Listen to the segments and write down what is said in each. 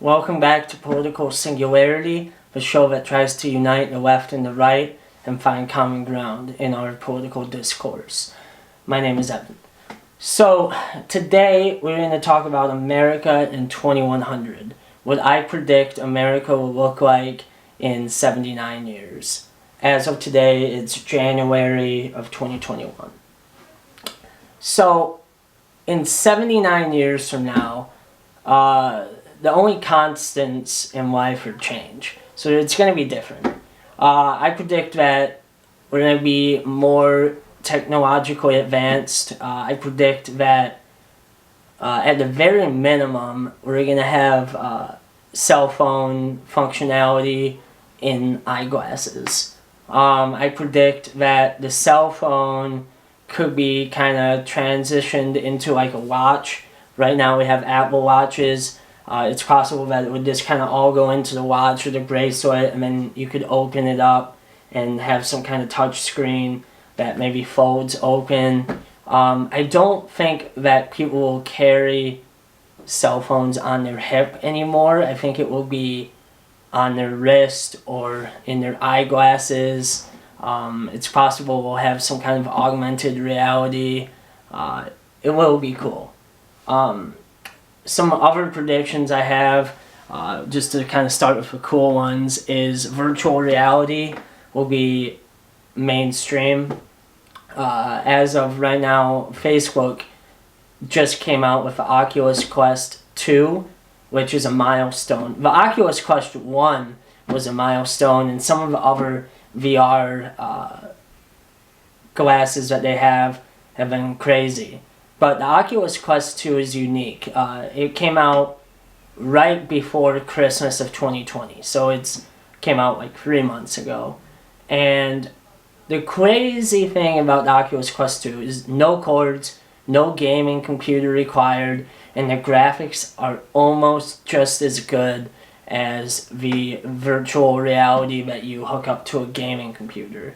Welcome back to Political Singularity, the show that tries to unite the left and the right and find common ground in our political discourse. My name is Evan. So, today we're going to talk about America in 2100, what I predict America will look like in 79 years. As of today, it's January of 2021. So, in 79 years from now, the only constants in life are change. So it's going to be different. I predict that we're going to be more technologically advanced. I predict that at the very minimum, we're going to have cell phone functionality in eyeglasses. I predict that the cell phone could be kind of transitioned into like a watch. Right now we have Apple Watches. It's possible that it would just kind of all go into the watch or the bracelet, and then you could open it up and have some kind of touch screen that maybe folds open. I don't think that people will carry cell phones on their hip anymore. I think it will be on their wrist or in their eyeglasses. It's possible we'll have some kind of augmented reality. It will be cool. Some other predictions I have, just to kind of start with the cool ones, is virtual reality will be mainstream. As of right now, Facebook just came out with the Oculus Quest 2, which is a milestone. The Oculus Quest 1 was a milestone, and some of the other VR glasses that they have been crazy. But the Oculus Quest 2 is unique. It came out right before Christmas of 2020, so it came out like 3 months ago. And the crazy thing about the Oculus Quest 2 is no cords, no gaming computer required, and the graphics are almost just as good as the virtual reality that you hook up to a gaming computer.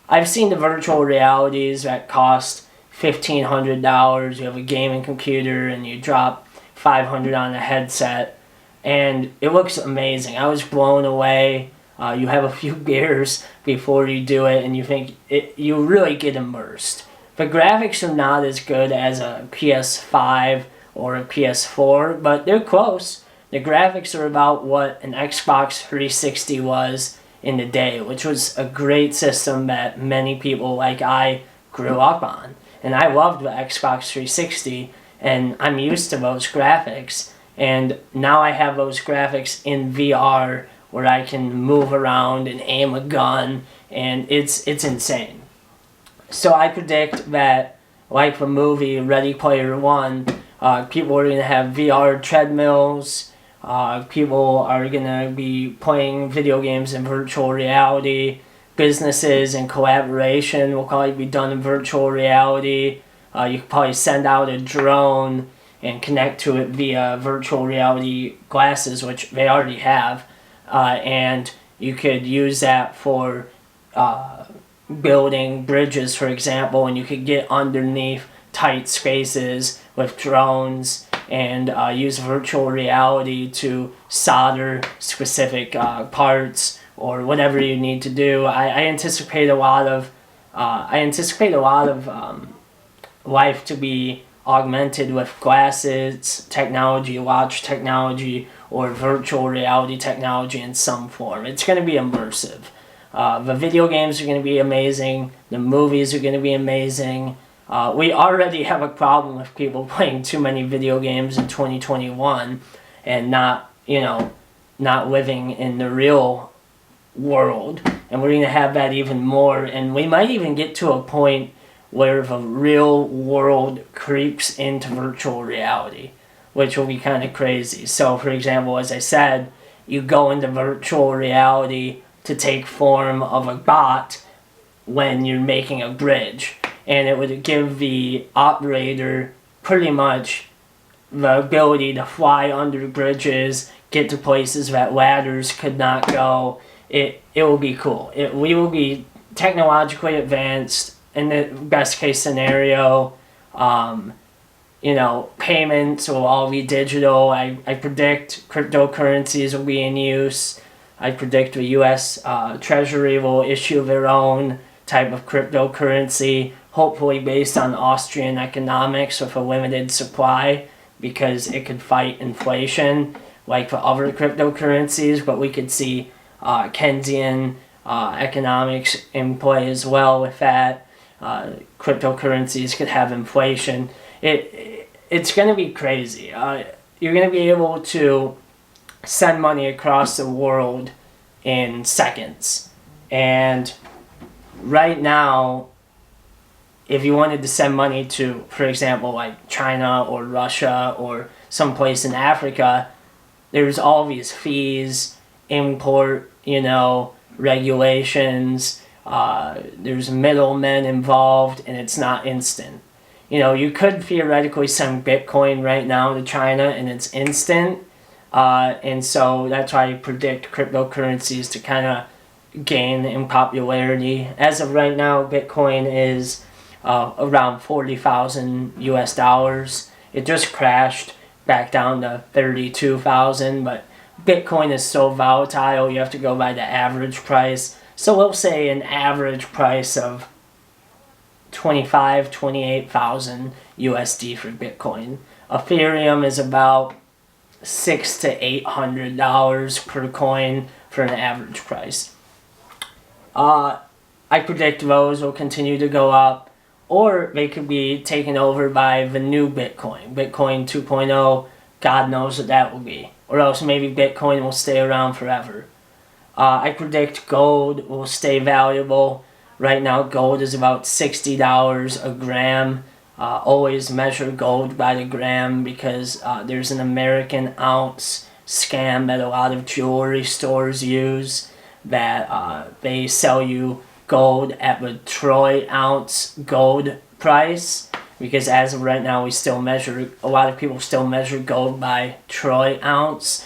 I've seen the virtual realities that cost $1,500. You have a gaming computer and you drop $500 on a headset, and it looks amazing. I was blown away. You have a few beers before you do it, and you really get immersed. The graphics are not as good as a PS5 or a PS4, but they're close. The graphics are about what an Xbox 360 was in the day, which was a great system that many people like I grew up on. And I loved the Xbox 360, and I'm used to those graphics. And now I have those graphics in VR where I can move around and aim a gun, and it's insane. So I predict that, like the movie Ready Player One, people are going to have VR treadmills. People are going to be playing video games in virtual reality. Businesses and collaboration will probably be done in virtual reality. You could probably send out a drone and connect to it via virtual reality glasses, which they already have. And you could use that for building bridges, for example, and you could get underneath tight spaces with drones and use virtual reality to solder specific parts or whatever you need to do. I anticipate a lot of life to be augmented with glasses technology, watch technology, or virtual reality technology in some form. It's going to be immersive. The video games are going to be amazing. The movies are going to be amazing. We already have a problem with people playing too many video games in 2021 and not living in the real world, and we're going to have that even more, and we might even get to a point where the real world creeps into virtual reality, which will be kind of crazy. So for example, as I said, you go into virtual reality to take form of a bot when you're making a bridge, and it would give the operator pretty much the ability to fly under bridges, get to places that ladders could not go. It will be cool. We will be technologically advanced in the best case scenario. payments will all be digital. I predict cryptocurrencies will be in use. I predict the U.S. Treasury will issue their own type of cryptocurrency, hopefully based on Austrian economics with a limited supply, because it could fight inflation like the other cryptocurrencies, but we could see Keynesian economics in play as well with that. Cryptocurrencies could have inflation. It's going to be crazy. You're going to be able to send money across the world in seconds. And right now, if you wanted to send money to, for example, like China or Russia or someplace in Africa, there's all these fees, import, regulations, there's middlemen involved, and it's not instant. You could theoretically send Bitcoin right now to China and it's instant. And so that's why I predict cryptocurrencies to kind of gain in popularity. As of right now, Bitcoin is around 40,000 US dollars. It just crashed back down to 32,000, but Bitcoin is so volatile, you have to go by the average price. So we'll say an average price of 28,000 USD for Bitcoin. Ethereum is about $600 to $800 per coin for an average price. I predict those will continue to go up, or they could be taken over by the new Bitcoin. Bitcoin 2.0, God knows what that will be. Or else maybe Bitcoin will stay around forever. I predict gold will stay valuable. Right now, gold is about $60 a gram. Always measure gold by the gram, because there's an American ounce scam that a lot of jewelry stores use, that they sell you gold at the troy ounce gold price, because as of right now a lot of people still measure gold by troy ounce,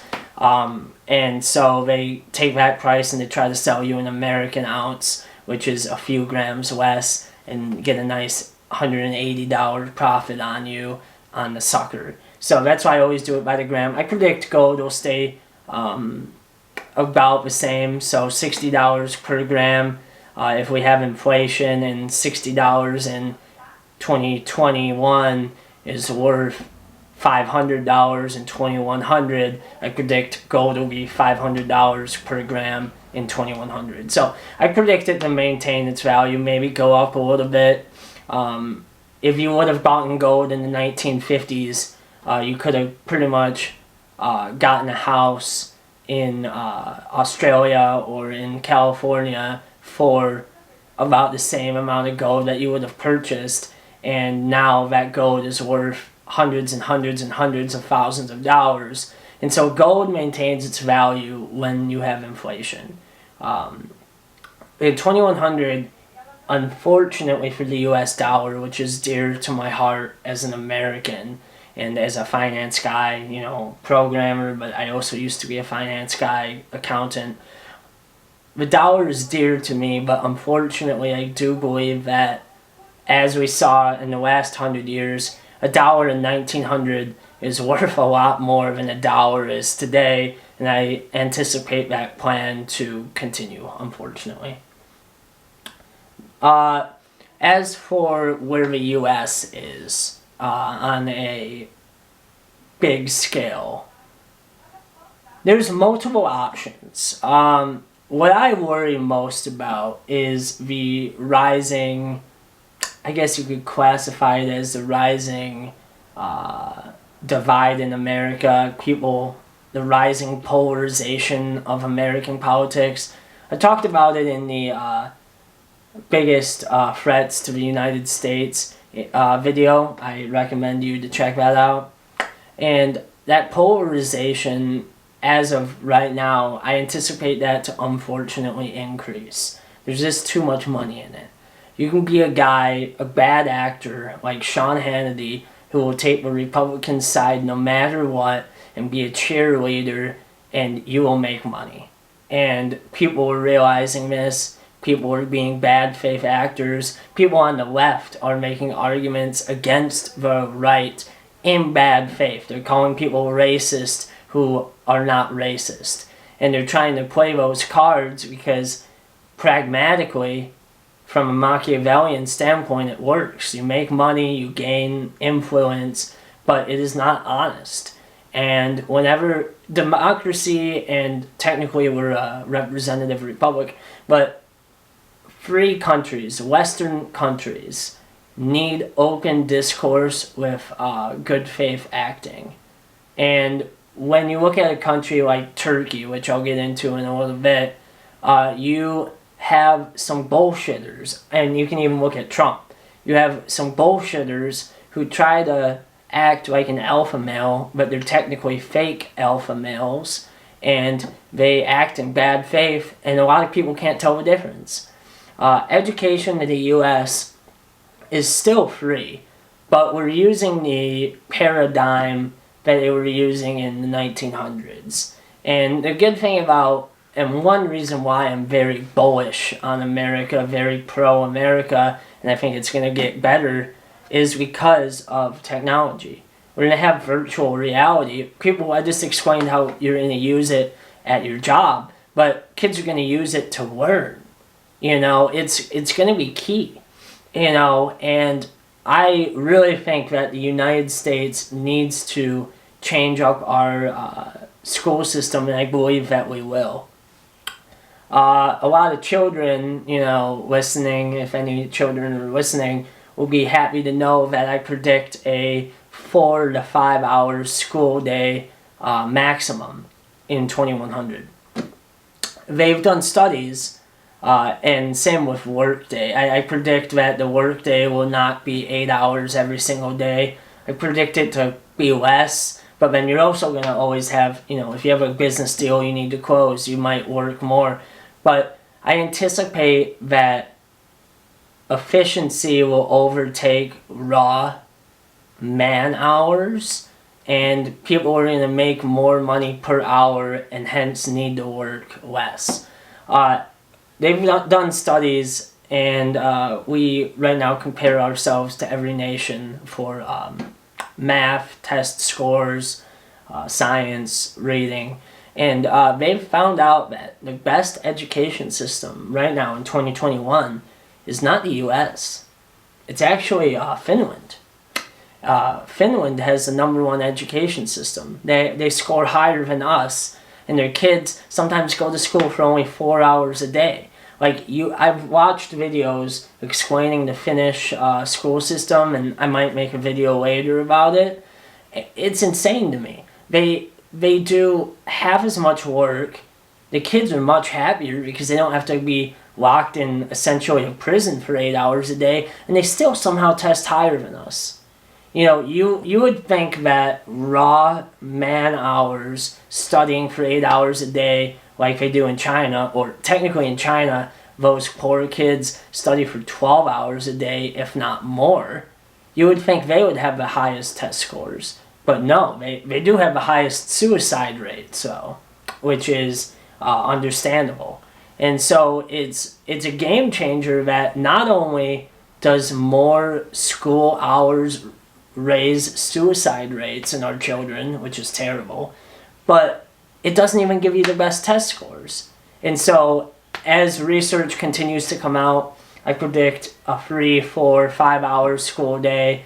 and so they take that price and they try to sell you an American ounce, which is a few grams less, and get a nice $180 profit on you on the sucker. So that's why I always do it by the gram. I predict gold will stay about the same, so $60 per gram. If we have inflation, and $60 in 2021 is worth $500 in 2100, I predict gold will be $500 per gram in 2100. So I predict it to maintain its value, maybe go up a little bit. If you would have bought gold in the 1950s, you could have pretty much gotten a house in Australia or in California for about the same amount of gold that you would have purchased, and now that gold is worth hundreds and hundreds and hundreds of thousands of dollars. And so gold maintains its value when you have inflation. In 2100, unfortunately for the US dollar, which is dear to my heart as an American and as a finance guy, programmer, but I also used to be a finance guy, accountant. The dollar is dear to me, but unfortunately I do believe that, as we saw in the last 100 years, a dollar in 1900 is worth a lot more than a dollar is today, and I anticipate that plan to continue, unfortunately. As for where the U.S. is on a big scale, there's multiple options. What I worry most about is the rising, I guess you could classify it as the rising divide in America, the rising polarization of American politics. I talked about it in the biggest threats to the United States video. I recommend you to check that out. And that polarization, as of right now, I anticipate that to unfortunately increase. There's just too much money in it. You can be a bad actor like Sean Hannity, who will take the Republican side no matter what and be a cheerleader, and you will make money. And people are realizing this. People are being bad faith actors. People on the left are making arguments against the right in bad faith. They're calling people racist who are not racist. And they're trying to play those cards because pragmatically, from a Machiavellian standpoint, it works. You make money, you gain influence, but it is not honest. And whenever democracy, and technically we're a representative republic, but free countries, Western countries, need open discourse with good faith acting. And when you look at a country like Turkey, which I'll get into in a little bit, you have some bullshitters, and you can even look at Trump. You have some bullshitters who try to act like an alpha male, but they're technically fake alpha males, and they act in bad faith, and a lot of people can't tell the difference. Education in the U.S. is still free, but we're using the paradigm that they were using in the 1900s. And the good thing about, and one reason why I'm very bullish on America, very pro-America, and I think it's going to get better, is because of technology. We're going to have virtual reality. People, I just explained how you're going to use it at your job, but kids are going to use it to learn. You know, it's going to be key. You know, and I really think that the United States needs to change up our school system, and I believe that we will. A lot of children, you know, listening, if any children are listening, will be happy to know that I predict a 4 to 5 hours school day maximum in 2100. They've done studies, and same with workday. I predict that the workday will not be 8 hours every single day. I predict it to be less, but then you're also going to always have, you know, if you have a business deal you need to close, you might work more. But I anticipate that efficiency will overtake raw man hours, and people are going to make more money per hour and hence need to work less. They've done studies, and we right now compare ourselves to every nation for math, test scores, science, reading. And they've found out that the best education system right now in 2021 is not the U.S. It's actually Finland. Finland has the #1 education system. They score higher than us, and their kids sometimes go to school for only 4 hours a day. I've watched videos explaining the Finnish school system, and I might make a video later about it. It's insane to me. They do half as much work. The kids are much happier because they don't have to be locked in essentially a prison for 8 hours a day, and they still somehow test higher than us. You know, you would think that raw man hours studying for 8 hours a day like they do in China, or technically in China, those poor kids study for 12 hours a day, if not more. You would think they would have the highest test scores. But no, they do have the highest suicide rate, so, which is understandable. And so it's a game changer that not only does more school hours raise suicide rates in our children, which is terrible, but it doesn't even give you the best test scores. And so as research continues to come out, I predict a 3, 4, 5 hour school day.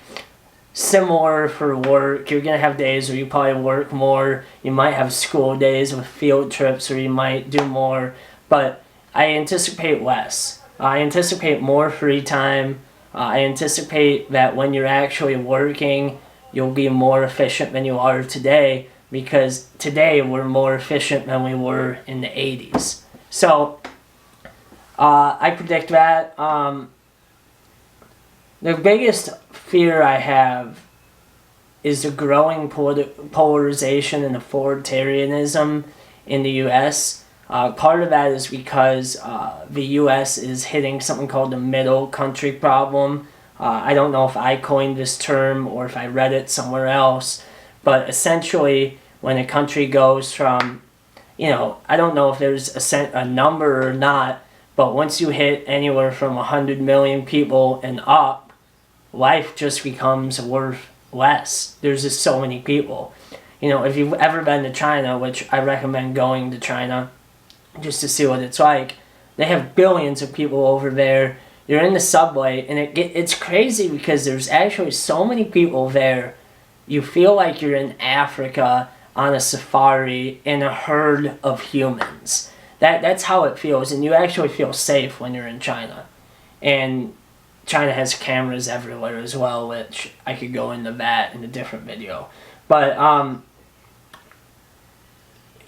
Similar for work. You're going to have days where you probably work more. You might have school days with field trips where you might do more. But I anticipate less. I anticipate more free time. I anticipate that when you're actually working, you'll be more efficient than you are today, because today we're more efficient than we were in the 80s. So I predict that. The biggest fear I have is the growing polarization and authoritarianism in the U.S. Part of that is because the U.S. is hitting something called the middle country problem. I don't know if I coined this term or if I read it somewhere else, but essentially when a country goes from, you know, I don't know if there's a number or not, but once you hit anywhere from 100 million people and up, life just becomes worth less. There's just so many people. You know, if you've ever been to China, which I recommend going to China just to see what it's like, they have billions of people over there. You're in the subway, and it's crazy because there's actually so many people there. You feel like you're in Africa on a safari in a herd of humans. That's how it feels, and you actually feel safe when you're in China. And China has cameras everywhere as well, which I could go into that in a different video. But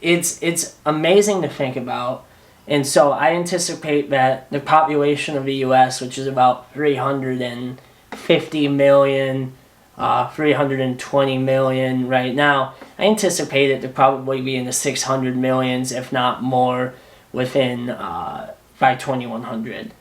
it's amazing to think about. And so I anticipate that the population of the U.S., which is about 350 million, 320 million right now, I anticipate it to probably be in the 600 millions, if not more, within by 2100.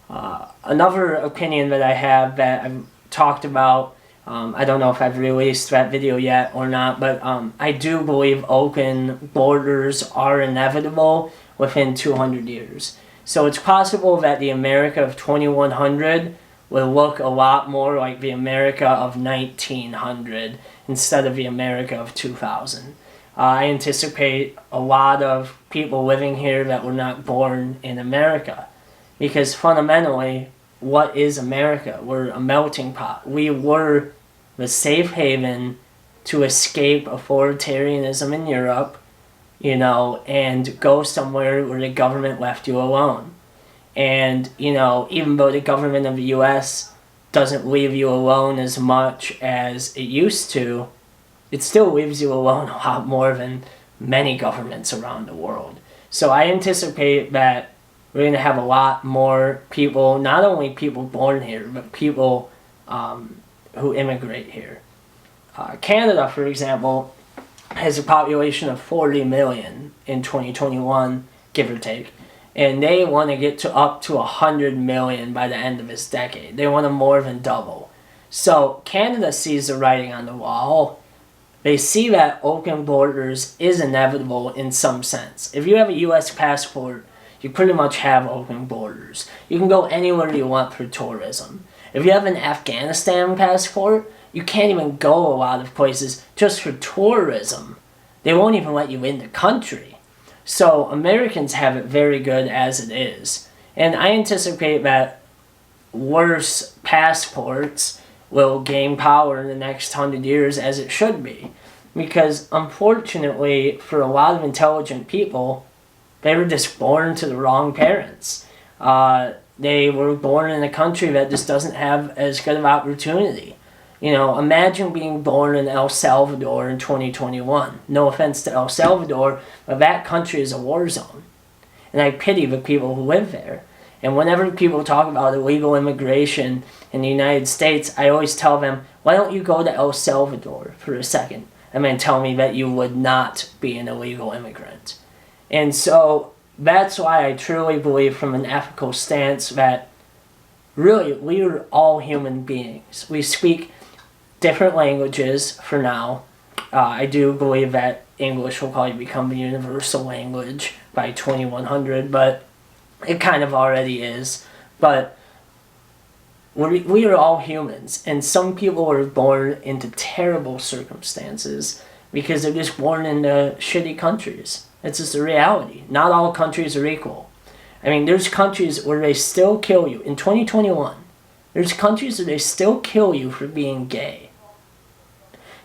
Another opinion that I have that I've talked about, I don't know if I've released that video yet or not, but I do believe open borders are inevitable within 200 years. So it's possible that the America of 2100 will look a lot more like the America of 1900 instead of the America of 2000. I anticipate a lot of people living here that were not born in America. Because fundamentally, what is America? We're a melting pot. We were the safe haven to escape authoritarianism in Europe, you know, and go somewhere where the government left you alone. And, you know, even though the government of the U.S. doesn't leave you alone as much as it used to, it still leaves you alone a lot more than many governments around the world. So I anticipate that we're going to have a lot more people, not only people born here, but people who immigrate here. Canada, for example, has a population of 40 million in 2021, give or take. And they want to get to up to 100 million by the end of this decade. They want to more than double. So Canada sees the writing on the wall. They see that open borders is inevitable in some sense. If you have a U.S. passport, you pretty much have open borders. You can go anywhere you want for tourism. If you have an Afghanistan passport, you can't even go a lot of places just for tourism. They won't even let you in the country. So Americans have it very good as it is. And I anticipate that worse passports will gain power in the next 100 years, as it should be. Because unfortunately, for a lot of intelligent people, they were just born to the wrong parents. They were born in a country that just doesn't have as good of opportunity. You know, imagine being born in El Salvador in 2021. No offense to El Salvador, but that country is a war zone. And I pity the people who live there. And whenever people talk about illegal immigration in the United States, I always tell them, why don't you go to El Salvador for a second and then tell me that you would not be an illegal immigrant. And so that's why I truly believe from an ethical stance that really we are all human beings. We speak different languages for now. I do believe that English will probably become the universal language by 2100, but it kind of already is. But we are all humans, and some people are born into terrible circumstances because they're just born into shitty countries. It's just a reality. Not all countries are equal. I mean, there's countries where they still kill you. In 2021, there's countries where they still kill you for being gay.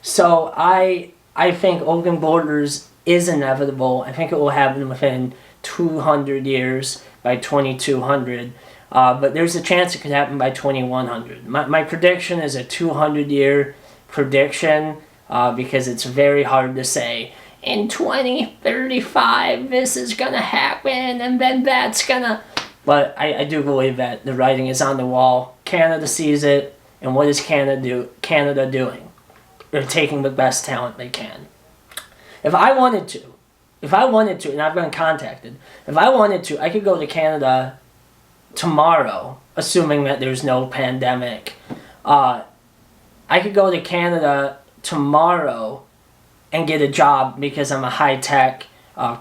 So I think open borders is inevitable. I think it will happen within 200 years by 2200. But there's a chance it could happen by 2100. My prediction is a 200-year prediction because it's very hard to say, in 2035 this is going to happen and then that's going to... But I do believe that the writing is on the wall. Canada sees it, and what is Canada doing? They're taking the best talent they can. If I wanted to, and I've been contacted, if I wanted to, I could go to Canada tomorrow, assuming that there's no pandemic. I could go to Canada tomorrow and get a job because I'm a high-tech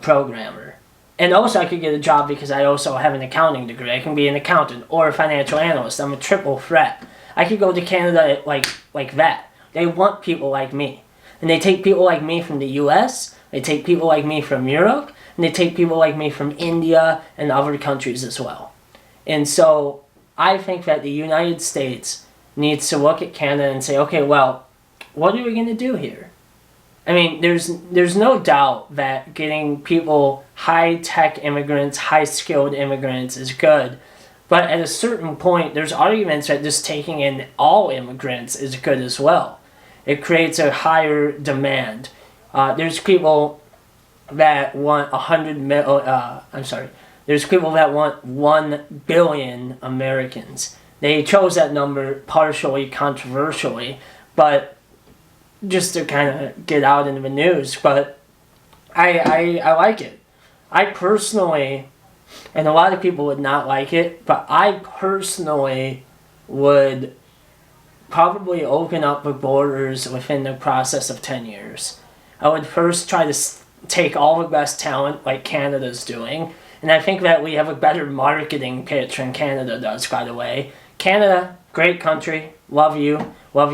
programmer. And also I could get a job because I also have an accounting degree. I can be an accountant or a financial analyst. I'm a triple threat. I could go to Canada like that. They want people like me. And they take people like me from the US, they take people like me from Europe, and they take people like me from India and other countries as well. And so I think that the United States needs to look at Canada and say, okay, well, what are we going to do here? I mean, there's no doubt that getting people, high-tech immigrants, high-skilled immigrants is good. But at a certain point, there's arguments that just taking in all immigrants is good as well. It creates a higher demand. There's people that want There's people that want 1 billion Americans. They chose that number partially controversially, but just to kind of get out into the news. But I like it. I personally, and a lot of people would not like it, but I personally would probably open up the borders within the process of 10 years. I would first try to take all the best talent like Canada's doing, and I think that we have a better marketing pitch than Canada does, by the way. Canada, great country, love you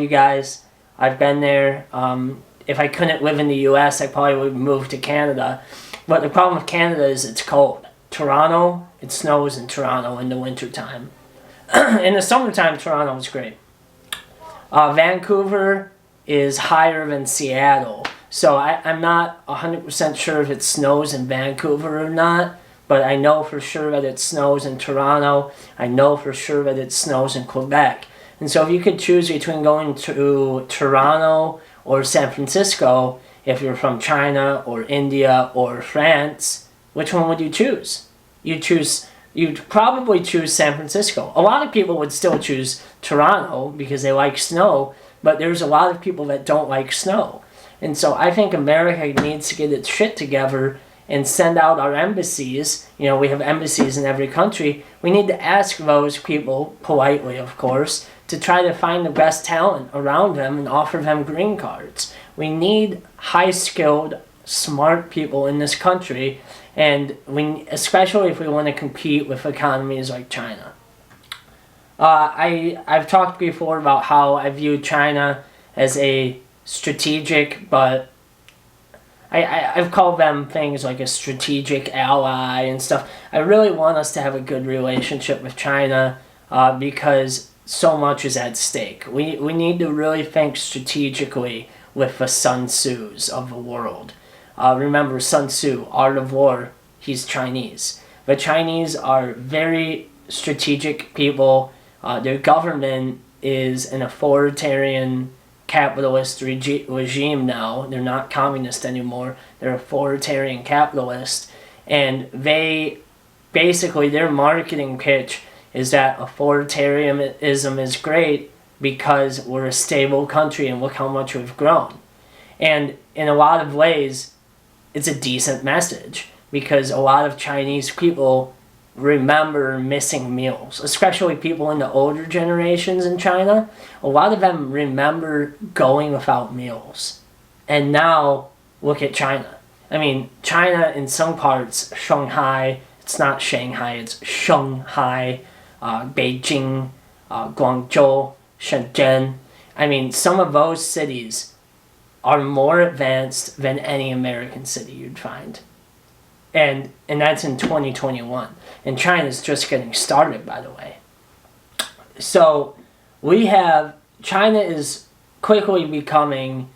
guys. I've been there. If I couldn't live in the US, I probably would move to Canada. But the problem with Canada is it's cold. Toronto, it snows in Toronto in the wintertime. In the summertime, Toronto is great. Vancouver is higher than Seattle. So I'm not 100% sure if it snows in Vancouver or not, but I know for sure that it snows in Toronto. I know for sure that it snows in Quebec. And so if you could choose between going to Toronto or San Francisco, if you're from China or India or France, which one would you choose? You'd probably choose San Francisco. A lot of people would still choose Toronto because they like snow, but there's a lot of people that don't like snow. And so I think America needs to get its shit together and send out our embassies. You know, we have embassies in every country. We need to ask those people, politely of course, to try to find the best talent around them and offer them green cards. We need high-skilled, smart people in this country, and especially if we want to compete with economies like China. I've talked before about how I view China as a strategic, but I've called them things like a strategic ally and stuff. I really want us to have a good relationship with China because so much is at stake. We need to really think strategically with the Sun Tzus of the world. Remember Sun Tzu, Art of War, he's Chinese. The Chinese are very strategic people. Their government is an authoritarian capitalist regime now. They're not communist anymore. They're authoritarian capitalist. And they basically, their marketing pitch is that authoritarianism is great because we're a stable country and look how much we've grown. And in a lot of ways, it's a decent message because a lot of Chinese people remember missing meals, especially people in the older generations in China. A lot of them remember going without meals. And now, look at China. I mean, China in some parts, Shanghai, it's not Shanghai, it's Shanghai, Beijing, Guangzhou, Shenzhen. I mean, some of those cities are more advanced than any American city you'd find. And that's in 2021. And China's just getting started, by the way. So China is quickly becoming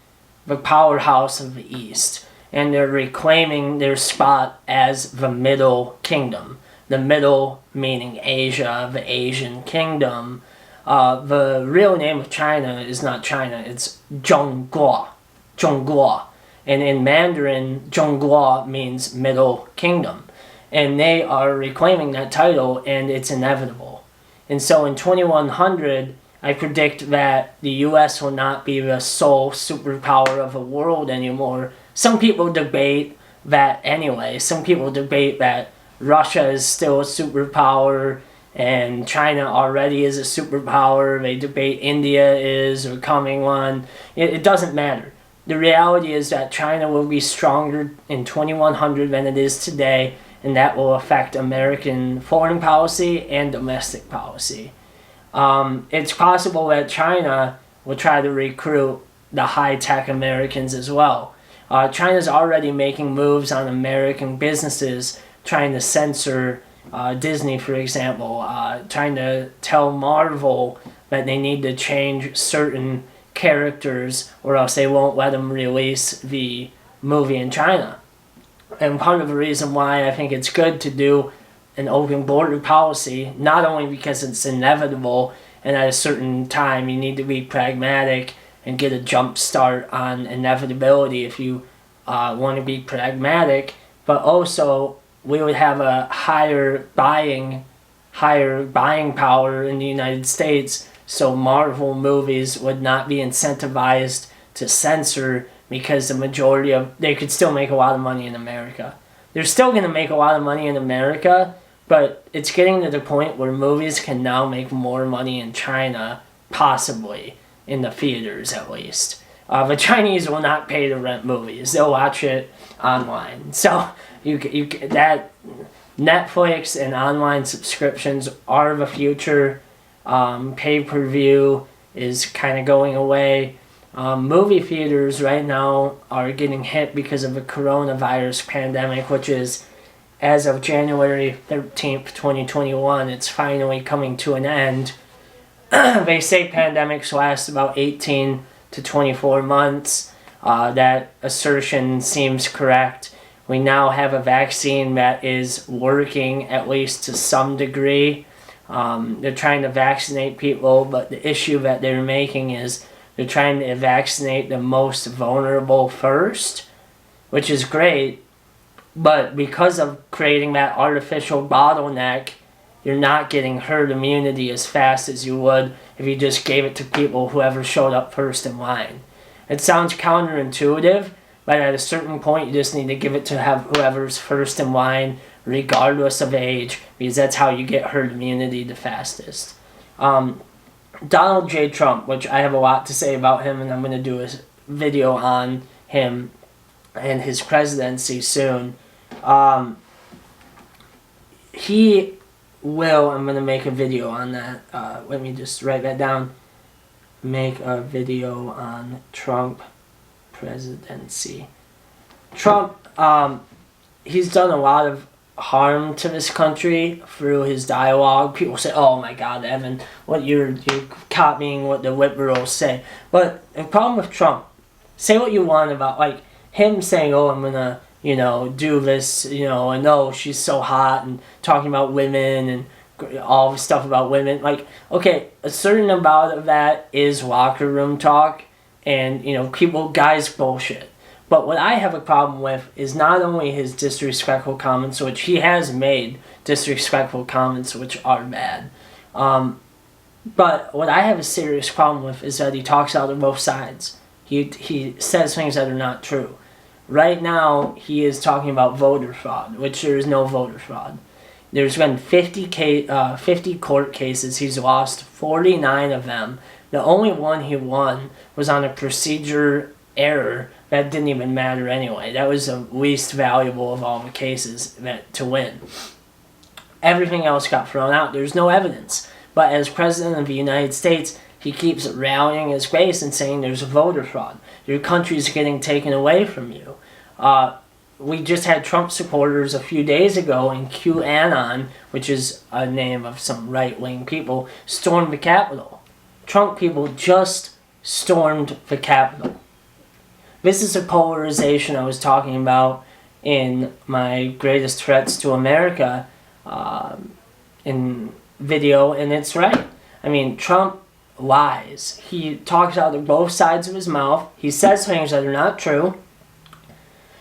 the powerhouse of the East. And they're reclaiming their spot as the Middle Kingdom. The Middle meaning Asia, the Asian Kingdom. The real name of China is not China, it's Zhongguo. Zhongguo. And in Mandarin, Zhongguo means Middle Kingdom. And they are reclaiming that title, and it's inevitable. And so in 2100, I predict that the U.S. will not be the sole superpower of the world anymore. Some people debate that anyway. Some people debate that Russia is still a superpower, and China already is a superpower. They debate India is or coming one. It doesn't matter. The reality is that China will be stronger in 2100 than it is today, and that will affect American foreign policy and domestic policy. It's possible that China will try to recruit the high-tech Americans as well. China's already making moves on American businesses, trying to censor Disney, for example, trying to tell Marvel that they need to change certain characters or else they won't let them release the movie in China. And part of the reason why I think it's good to do an open border policy, not only because it's inevitable and at a certain time you need to be pragmatic and get a jump start on inevitability if you want to be pragmatic, but also we would have a higher buying power in the United States, so Marvel movies would not be incentivized to censor because the majority of they could still make a lot of money in America. They're still going to make a lot of money in America, but it's getting to the point where movies can now make more money in China, possibly in the theaters at least. The Chinese will not pay to rent movies; they'll watch it online. So that Netflix and online subscriptions are the future. Pay-per-view is kind of going away. Movie theaters right now are getting hit because of the coronavirus pandemic, which is, as of January 13th, 2021, it's finally coming to an end. They say pandemics last about 18 to 24 months. That assertion seems correct. We now have a vaccine that is working, at least to some degree. They're trying to vaccinate people, but the issue that they're making is they're trying to vaccinate the most vulnerable first, which is great, but because of creating that artificial bottleneck, you're not getting herd immunity as fast as you would if you just gave it to people whoever showed up first in line. It sounds counterintuitive, but at a certain point you just need to give it to whoever's first in line, regardless of age, because that's how you get herd immunity the fastest. Donald J. Trump, which I have a lot to say about him, and I'm going to do a video on him and his presidency soon. I'm going to make a video on that. Let me just write that down. Make a video on Trump presidency. Trump, he's done a lot of harm to this country through his dialogue. People say, oh my God, Evan, what you're copying what the liberals say. But the problem with Trump, say what you want about, like, him saying, oh, I'm gonna, do this, and oh, she's so hot, and talking about women, and all the stuff about women. Like, okay, a certain amount of that is locker room talk, and, guys bullshit. But what I have a problem with is not only his disrespectful comments, which he has made disrespectful comments, which are bad. But what I have a serious problem with is that he talks out of both sides. He says things that are not true. Right now, he is talking about voter fraud, which there is no voter fraud. There's been 50 court cases. He's lost 49 of them. The only one he won was on a procedure error that didn't even matter anyway. That was the least valuable of all the cases to win. Everything else got thrown out. There's no evidence. But as President of the United States, he keeps rallying his base and saying there's voter fraud. Your country's getting taken away from you. We just had Trump supporters a few days ago in QAnon, which is a name of some right-wing people, storm the Capitol. Trump people just stormed the Capitol. This is the polarization I was talking about in my Greatest Threats to America in video, and it's right. I mean, Trump lies. He talks out of both sides of his mouth. He says things that are not true.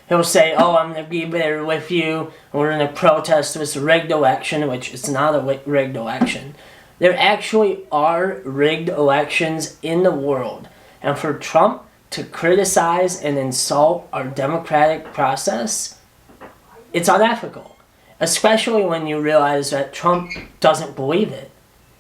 He'll say, oh, I'm going to be there with you, and we're going to protest this rigged election, which is not a rigged election. There actually are rigged elections in the world. And for Trump to criticize and insult our democratic process, it's unethical. Especially when you realize that Trump doesn't believe it.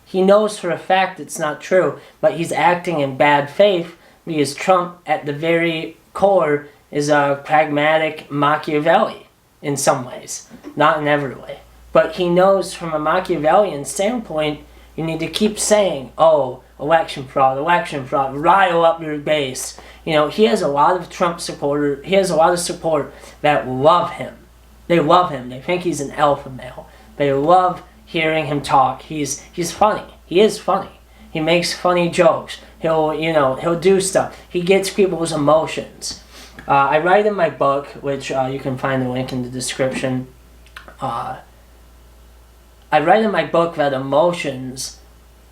He knows for a fact it's not true, but he's acting in bad faith because Trump, at the very core, is a pragmatic Machiavelli in some ways. Not in every way. But he knows from a Machiavellian standpoint, you need to keep saying, oh, election fraud, rile up your base. You know, he has a lot of Trump supporters. He has a lot of support that love him. They love him. They think he's an alpha male. They love hearing him talk. He's funny. He is funny. He makes funny jokes. He'll do stuff. He gets people's emotions. I write in my book, which you can find the link in the description. I write in my book that emotions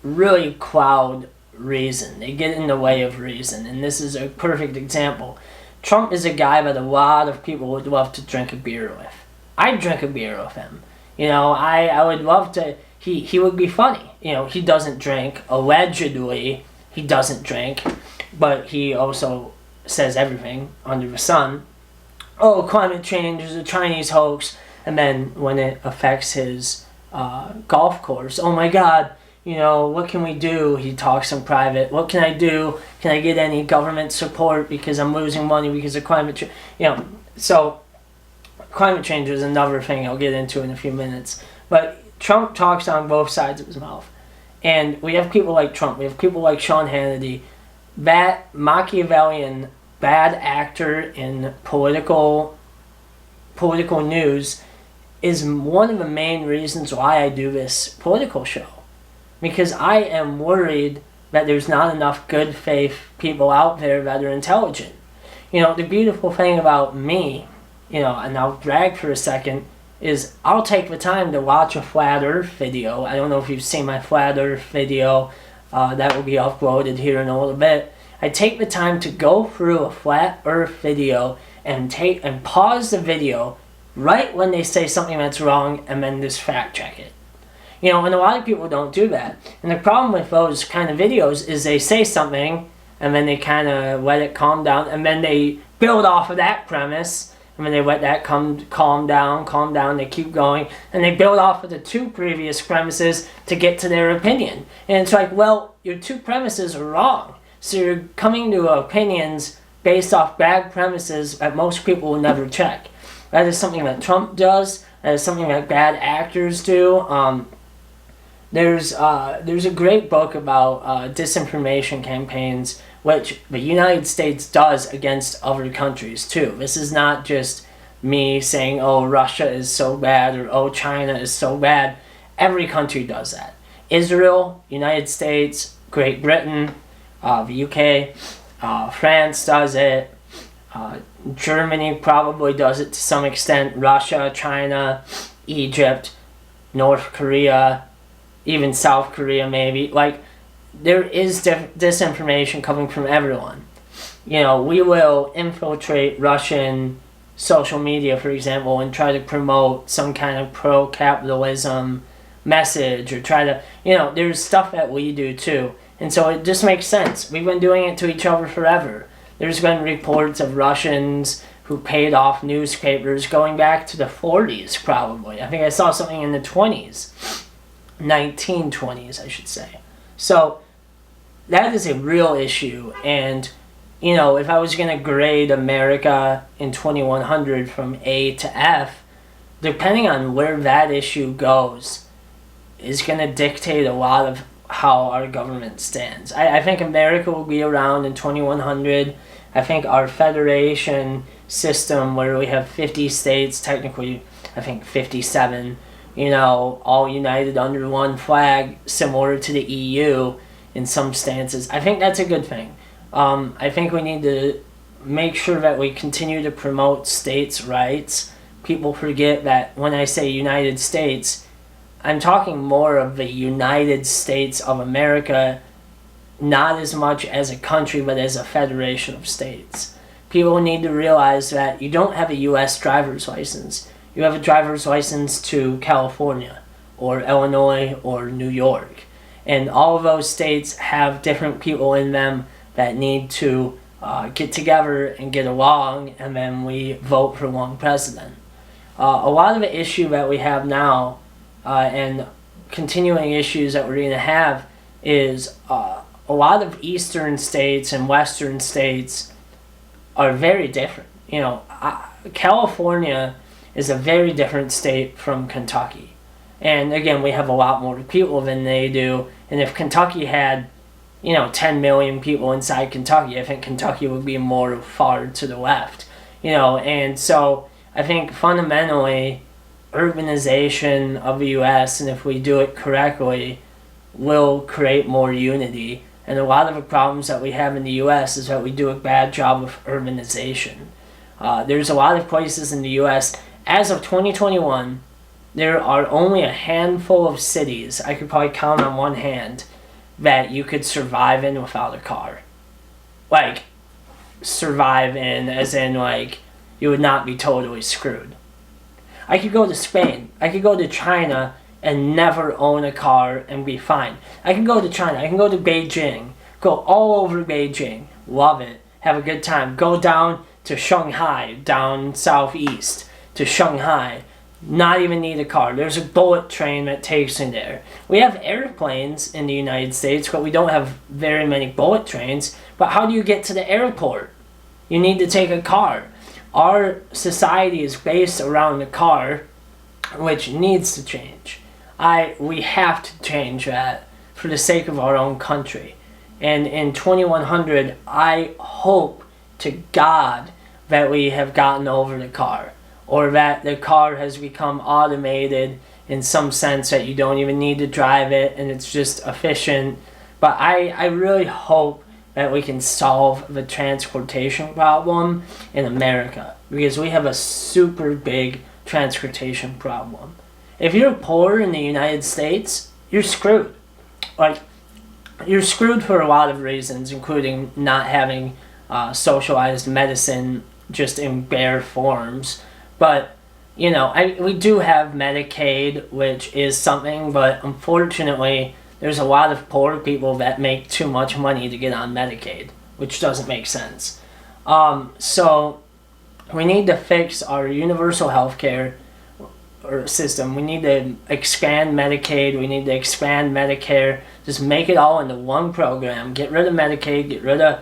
really cloud reason. They get in the way of reason, and this is a perfect example. Trump is a guy that a lot of people would love to drink a beer with. I'd drink a beer with him. You know, I would love to. He would be funny. You know, he doesn't drink. Allegedly, he doesn't drink, but he also says everything under the sun. Oh, climate change is a Chinese hoax. And then when it affects his golf course, oh my God, you know, what can we do? He talks in private. What can I do? Can I get any government support because I'm losing money because of climate change? You know, so climate change is another thing I'll get into in a few minutes. But Trump talks on both sides of his mouth. And we have people like Trump. We have people like Sean Hannity. That Machiavellian bad actor in political news is one of the main reasons why I do this political show. Because I am worried that there's not enough good faith people out there that are intelligent. You know, the beautiful thing about me, you know, and I'll brag for a second, is I'll take the time to watch a flat earth video. I don't know if you've seen my flat earth video. That will be uploaded here in a little bit. I take the time to go through a flat earth video and pause the video right when they say something that's wrong and then just fact check it. You know, and a lot of people don't do that. And the problem with those kind of videos is they say something and then they kind of let it calm down and then they build off of that premise and then they let that calm down, they keep going and they build off of the two previous premises to get to their opinion. And it's like, well, your two premises are wrong. So you're coming to opinions based off bad premises that most people will never check. That is something that Trump does. That is something that bad actors do. There's a great book about disinformation campaigns, which the United States does against other countries too. This is not just me saying, oh, Russia is so bad or oh, China is so bad. Every country does that. Israel, United States, Great Britain, the UK, France does it. Germany probably does it to some extent. Russia, China, Egypt, North Korea, even South Korea maybe. Like, there is disinformation coming from everyone. You know, we will infiltrate Russian social media, for example, and try to promote some kind of pro-capitalism message or try to, you know, there's stuff that we do too. And so it just makes sense. We've been doing it to each other forever. There's been reports of Russians who paid off newspapers going back to the 40s probably. I think I saw something in the 20s. 1920s, I should say. So that is a real issue. And, you know, if I was going to grade America in 2100 from A to F, depending on where that issue goes, is going to dictate a lot of how our government stands. I think America will be around in 2100. I think our federation system, where we have 50 states, technically I think 57, you know, all united under one flag, similar to the EU in some stances. I think that's a good thing. I think we need to make sure that we continue to promote states' rights. People forget that when I say United States, I'm talking more of the United States of America, not as much as a country, but as a federation of states. People need to realize that you don't have a U.S. driver's license. You have a driver's license to California or Illinois or New York. And all of those states have different people in them that need to get together and get along, and then we vote for one president. A lot of the issue that we have now and continuing issues that we're going to have is a lot of eastern states and western states are very different. You know, California is a very different state from Kentucky. And again, we have a lot more people than they do. And if Kentucky had 10 million people inside Kentucky. I think Kentucky would be more far to the left, and so I think fundamentally urbanization of the U.S., and if we do it correctly, will create more unity. And a lot of the problems that we have in the U.S. is that we do a bad job of urbanization. There's a lot of places in the U.S. As of 2021, there are only a handful of cities, I could probably count on one hand, that you could survive in without a car. Like, survive in, as in, like, you would not be totally screwed. I could go to Spain. I could go to China and never own a car and be fine. I can go to China. I can go to Beijing. Go all over Beijing. Love it. Have a good time. Go down to Shanghai, down southeast to Shanghai. Not even need a car. There's a bullet train that takes you there. We have airplanes in the United States, but we don't have very many bullet trains. But how do you get to the airport? You need to take a car. Our society is based around the car, which needs to change. We have to change that for the sake of our own country. And in 2100, I hope to God that we have gotten over the car, or that the car has become automated in some sense that you don't even need to drive it and it's just efficient. But I really hope that we can solve the transportation problem in America, because we have a super big transportation problem. If you're poor in the United States, you're screwed. Like, you're screwed for a lot of reasons, including not having socialized medicine just in bare forms. But, we do have Medicaid, which is something, but unfortunately, there's a lot of poor people that make too much money to get on Medicaid, which doesn't make sense. So we need to fix our universal health care system. We need to expand Medicaid. We need to expand Medicare. Just make it all into one program. Get rid of Medicaid. Get rid of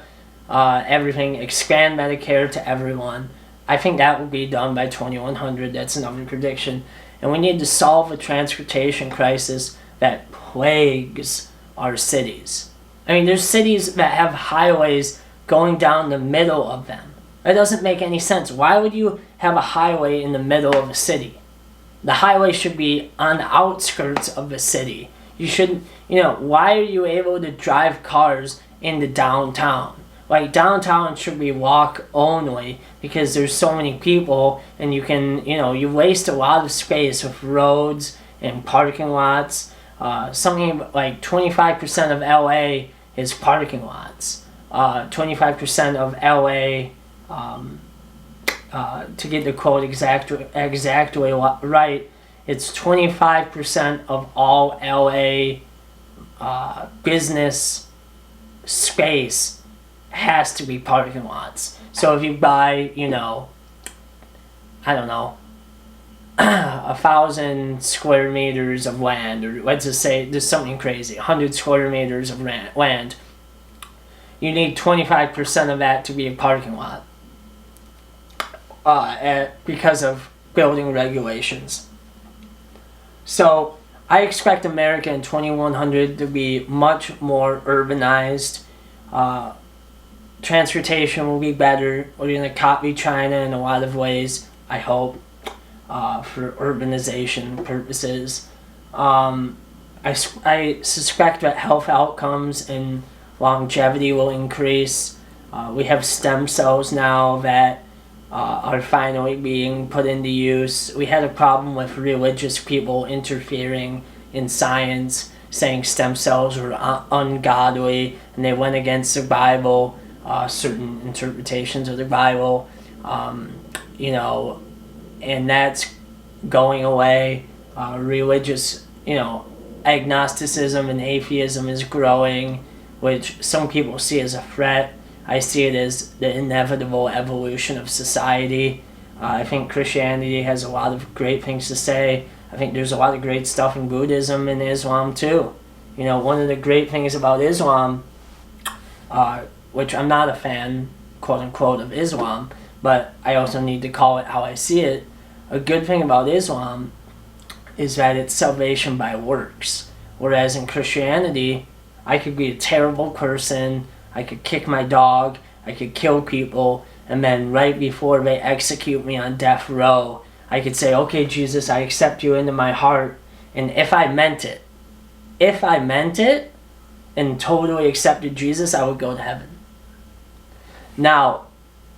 everything. Expand Medicare to everyone. I think that will be done by 2100. That's another prediction. And we need to solve the transportation crisis that plagues our cities. I mean, there's cities that have highways going down the middle of them. That doesn't make any sense. Why would you have a highway in the middle of a city? The highway should be on the outskirts of the city. You shouldn't, why are you able to drive cars into downtown? Like, downtown should be walk only, because there's so many people, and you can, you waste a lot of space with roads and parking lots. Something like 25% of LA is parking lots. 25% of LA, to get the quote exactly right, it's 25% of all LA business space has to be parking lots. So if you buy, I don't know, 1,000 square meters of land, or let's just say there's something crazy, 100 square meters of land, you need 25% of that to be a parking lot because of building regulations. So I expect America in 2100 to be much more urbanized. Transportation will be better. We're going to copy China in a lot of ways, I hope, for urbanization purposes. I suspect that health outcomes and longevity will increase. We have stem cells now that are finally being put into use. We had a problem with religious people interfering in science, saying stem cells were ungodly, and they went against the Bible, certain interpretations of the Bible, and that's going away. Religious, agnosticism and atheism is growing, which some people see as a threat. I see it as the inevitable evolution of society. I think Christianity has a lot of great things to say. I think there's a lot of great stuff in Buddhism and Islam too. One of the great things about Islam, which I'm not a fan, quote unquote, of Islam, but I also need to call it how I see it. A good thing about Islam is that it's salvation by works. Whereas in Christianity, I could be a terrible person, I could kick my dog, I could kill people, and then right before they execute me on death row, I could say, okay, Jesus, I accept you into my heart. And if I meant it and totally accepted Jesus, I would go to heaven. Now,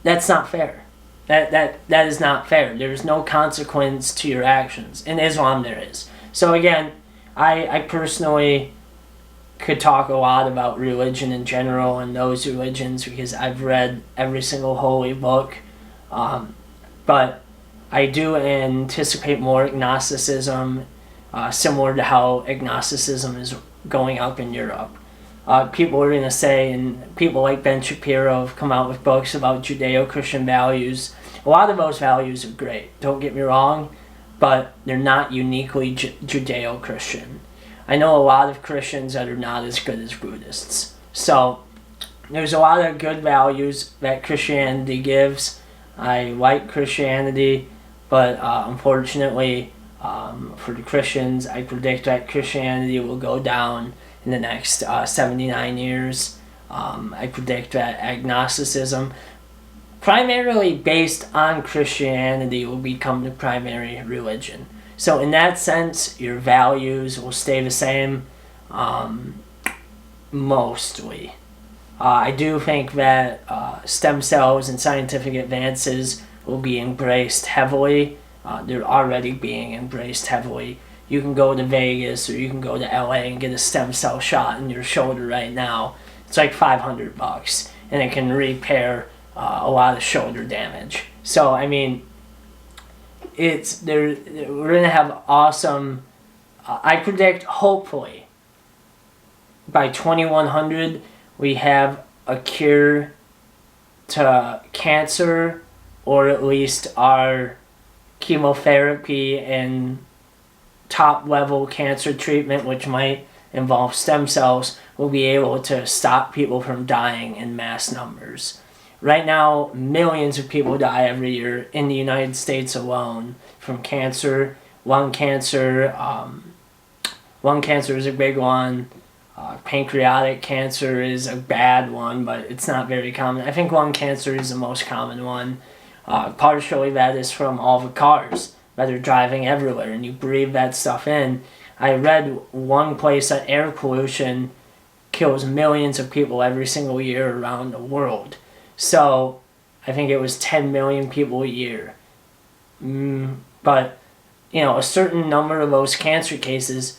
that's not fair. That is not fair. There's no consequence to your actions. In Islam, there is. So again, I personally could talk a lot about religion in general and those religions because I've read every single holy book. But I do anticipate more agnosticism, similar to how agnosticism is going up in Europe. People are going to say, and people like Ben Shapiro have come out with books about Judeo-Christian values. A lot of those values are great, don't get me wrong, but they're not uniquely Judeo-Christian. I know a lot of Christians that are not as good as Buddhists. So there's a lot of good values that Christianity gives. I like Christianity, but unfortunately for the Christians, I predict that Christianity will go down in the next 79 years. I predict that agnosticism, primarily based on Christianity, will become the primary religion. So in that sense, your values will stay the same, mostly. I do think that stem cells and scientific advances will be embraced heavily. They're already being embraced heavily. You can go to Vegas or you can go to LA and get a stem cell shot in your shoulder right now. It's like $500, and it can repair a lot of shoulder damage. So I mean, we're gonna have awesome. I predict, hopefully, by 2100 we have a cure to cancer, or at least our chemotherapy and top level cancer treatment, which might involve stem cells, will be able to stop people from dying in mass numbers. Right now, millions of people die every year in the United States alone from cancer. Lung cancer is a big one. Pancreatic cancer is a bad one, but it's not very common. I think lung cancer is the most common one. Partially that is from all the cars that are driving everywhere, and you breathe that stuff in. I read one place that air pollution kills millions of people every single year around the world. So I think it was 10 million people a year. But a certain number of those cancer cases,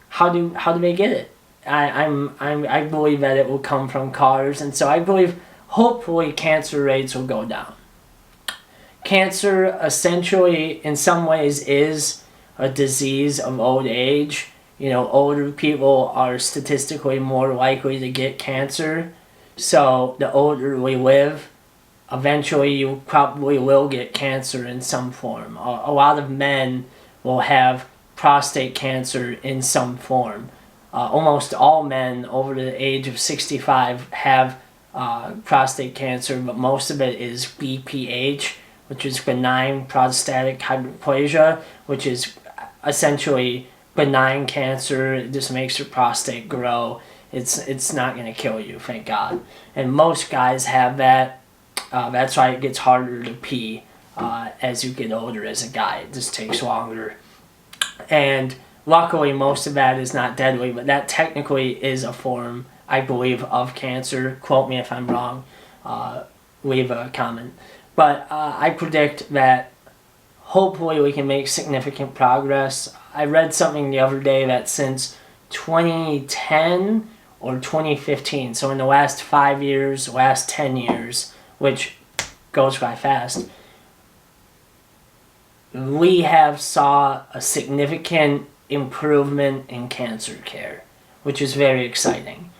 how do they get it? I believe that it will come from cars, and so I believe hopefully cancer rates will go down. Cancer essentially in some ways is a disease of old age. Older people are statistically more likely to get cancer. So the older we live, eventually you probably will get cancer in some form. A lot of men will have prostate cancer in some form. Almost all men over the age of 65 have prostate cancer, but most of it is BPH, which is benign prostatic hyperplasia, which is essentially benign cancer. It just makes your prostate grow. It's not going to kill you, thank God. And most guys have that. That's why it gets harder to pee as you get older as a guy. It just takes longer. And luckily, most of that is not deadly, but that technically is a form, I believe, of cancer. Quote me if I'm wrong. Leave a comment. But I predict that hopefully we can make significant progress. I read something the other day that since 2010 or 2015, so in the last 5 years, last 10 years, which goes by fast, we have saw a significant improvement in cancer care, which is very exciting.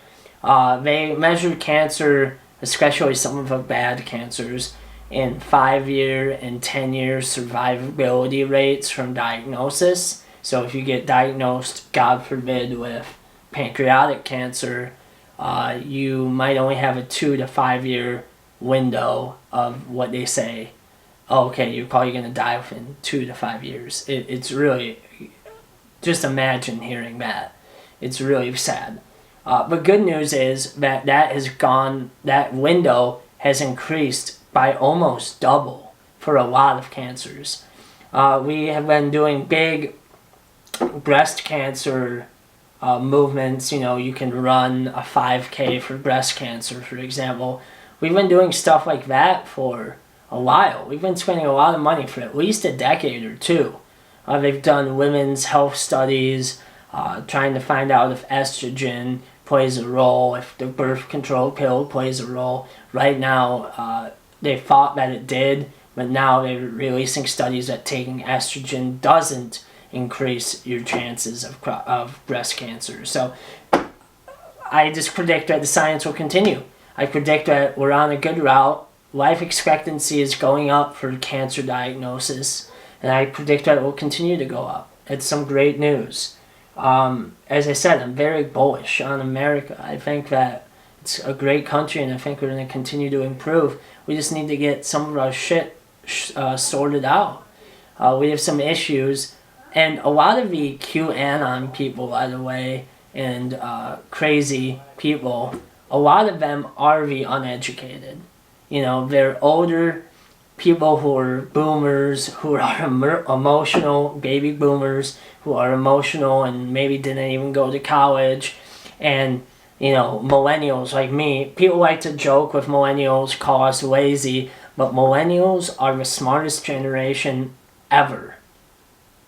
They measure cancer, especially some of the bad cancers, in 5-year and 10-year survivability rates from diagnosis. So if you get diagnosed, God forbid, with pancreatic cancer, you might only have a 2 to 5 year window of what they say, okay, you're probably going to die within 2 to 5 years. It's really, just imagine hearing that. It's really sad. But good news is that that window has increased by almost double for a lot of cancers. We have been doing big breast cancer movements. You can run a 5K for breast cancer, for example. We've been doing stuff like that for a while. We've been spending a lot of money for at least a decade or two. They've done women's health studies, trying to find out if estrogen plays a role, if the birth control pill plays a role. Right now, they thought that it did, but now they're releasing studies that taking estrogen doesn't increase your chances of breast cancer. So I just predict that the science will continue. I predict that we're on a good route. Life expectancy is going up for cancer diagnosis, and I predict that it will continue to go up. It's some great news. As I said, I'm very bullish on America. I think that it's a great country, and I think we're going to continue to improve. We just need to get some of our shit sorted out. We have some issues, and a lot of the QAnon people, by the way, and crazy people, a lot of them are the uneducated. They're older people who are boomers, who are emotional, baby boomers, who are emotional and maybe didn't even go to college, and millennials like me. People like to joke with millennials, call us lazy, but millennials are the smartest generation ever.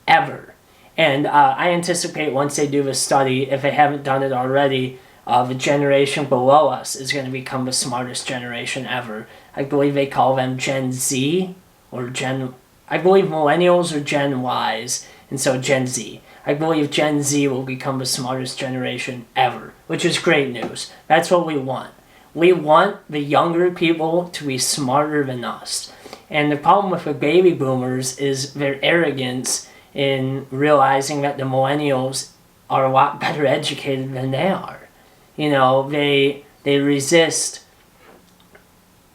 And I anticipate once they do the study, if they haven't done it already, the generation below us is going to become the smartest generation ever. I believe they call them Gen Z, I believe millennials are Gen Ys, and so Gen Z. I believe Gen Z will become the smartest generation ever, which is great news. That's what we want. We want the younger people to be smarter than us. And the problem with the baby boomers is their arrogance in realizing that the millennials are a lot better educated than they are. They resist.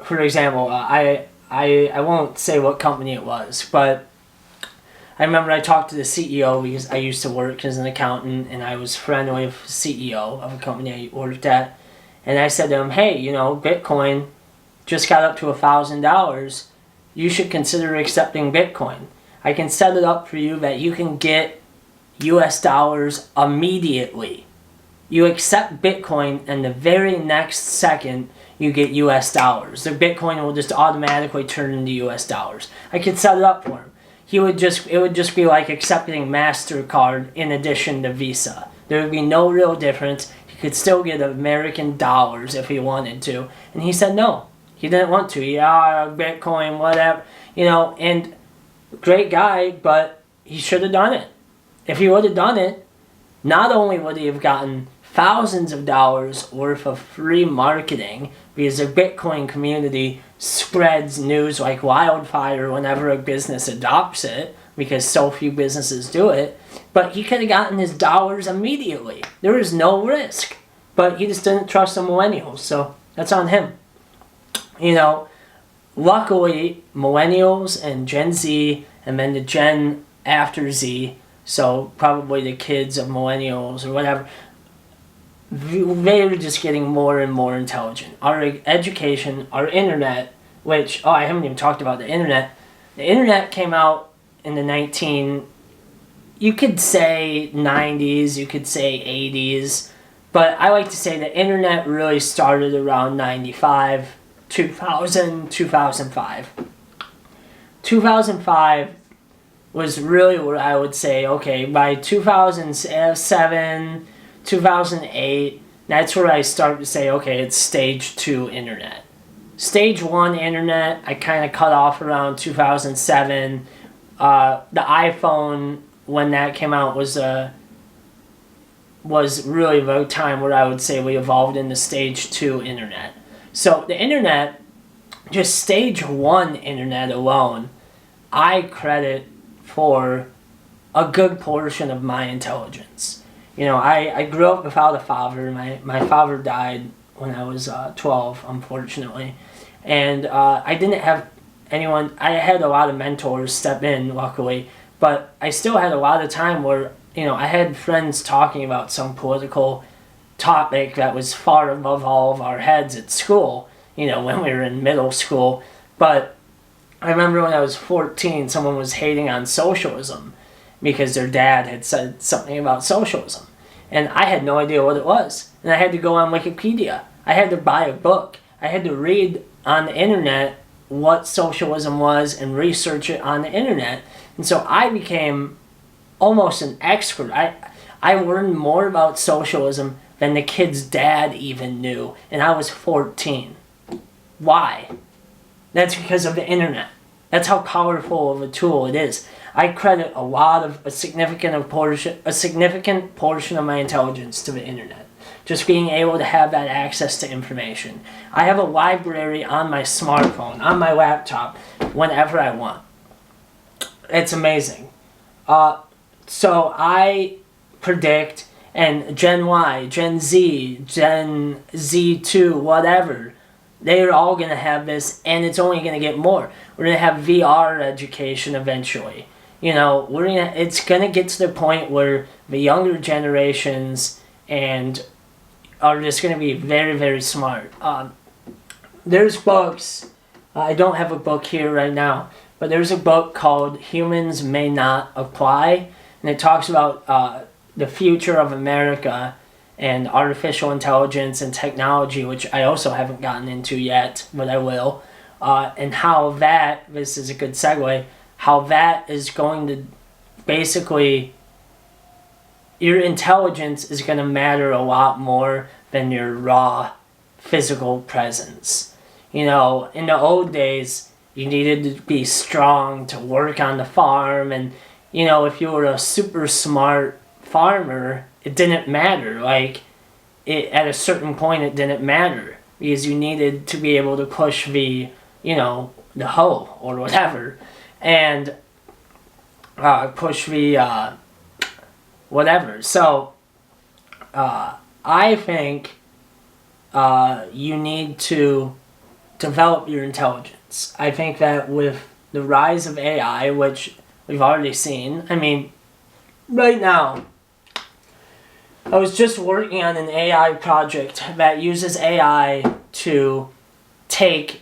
For example, I won't say what company it was, but I remember I talked to the CEO because I used to work as an accountant, and I was friendly with the CEO of a company I worked at. And I said to him, hey, Bitcoin just got up to $1,000. You should consider accepting Bitcoin. I can set it up for you that you can get US dollars immediately. You accept Bitcoin, and the very next second you get US dollars. The Bitcoin will just automatically turn into US dollars. I could set it up for him. It would just be like accepting MasterCard in addition to Visa. There would be no real difference. He could still get American dollars if he wanted to. And he said no. He didn't want to. Bitcoin, whatever. And great guy, but he should have done it. If he would have done it, not only would he have gotten thousands of dollars worth of free marketing, because the Bitcoin community spreads news like wildfire whenever a business adopts it, because so few businesses do it, but he could have gotten his dollars immediately. There was no risk, but he just didn't trust the millennials, so that's on him. Luckily, millennials and Gen Z, and then the Gen after Z, so probably the kids of millennials or whatever, they're just getting more and more intelligent. Our education, our internet, which, I haven't even talked about the internet. The internet came out in the you could say 90s, you could say 80s, but I like to say the internet really started around 95, 2000, 2005. 2005 was really what I would say, okay, by 2007, 2008, that's where I start to say, okay, it's stage 2 internet. Stage 1 internet, I kind of cut off around 2007. The iPhone, when that came out, was really the time where I would say we evolved into stage 2 internet. So the internet, just stage 1 internet alone, I credit for a good portion of my intelligence. I grew up without a father. My father died when I was 12, unfortunately. And I didn't have anyone. I had a lot of mentors step in, luckily. But I still had a lot of time where, I had friends talking about some political topic that was far above all of our heads at school, when we were in middle school. But I remember when I was 14, someone was hating on socialism because their dad had said something about socialism. And I had no idea what it was. And I had to go on Wikipedia. I had to buy a book. I had to read on the internet what socialism was and research it on the internet. And so I became almost an expert. I learned more about socialism than the kid's dad even knew. And I was 14. Why? That's because of the internet. That's how powerful of a tool it is. I credit a significant portion of my intelligence to the internet. Just being able to have that access to information. I have a library on my smartphone, on my laptop, whenever I want. It's amazing. So I predict, and Gen Y, Gen Z, Gen Z2, whatever, they're all going to have this, and it's only going to get more. We're going to have VR education eventually. It's going to get to the point where the younger generations are just going to be very, very smart. There's books. I don't have a book here right now, but there's a book called Humans May Not Apply, and it talks about the future of America and artificial intelligence and technology, which I also haven't gotten into yet, but I will, and how this is a good segue, how that is going to basically, your intelligence is going to matter a lot more than your raw physical presence. In the old days, you needed to be strong to work on the farm, and if you were a super smart farmer, it didn't matter. At a certain point, it didn't matter because you needed to be able to push the hoe or whatever, and push the whatever. So I think you need to develop your intelligence. I think that with the rise of AI, which we've already seen, right now, I was just working on an AI project that uses AI to take,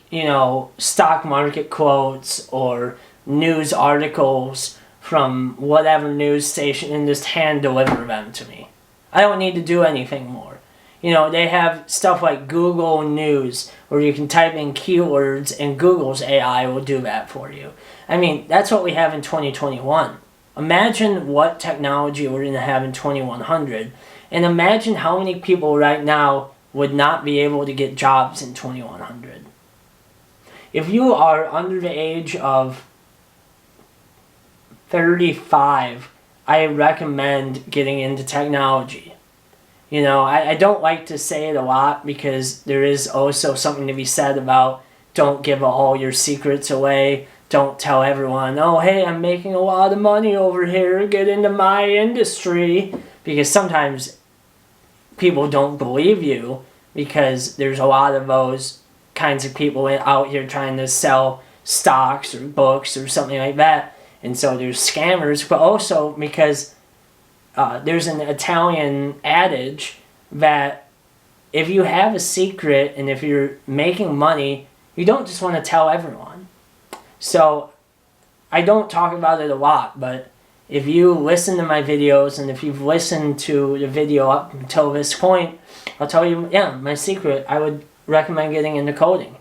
stock market quotes or news articles from whatever news station and just hand deliver them to me. I don't need to do anything more. They have stuff like Google News where you can type in keywords and Google's AI will do that for you. That's what we have in 2021. Imagine what technology we're going to have in 2100, and imagine how many people right now would not be able to get jobs in 2100. If you are under the age of 35, I recommend getting into technology. I don't like to say it a lot because there is also something to be said about don't give all your secrets away. Don't tell everyone, oh, hey, I'm making a lot of money over here, get into my industry. Because sometimes people don't believe you because there's a lot of those kinds of people out here trying to sell stocks or books or something like that. And so there's scammers, but also because there's an Italian adage that if you have a secret and if you're making money, you don't just want to tell everyone. So I don't talk about it a lot, but if you listen to my videos and if you've listened to the video up until this point, I'll tell you, my secret, I would recommend getting into coding.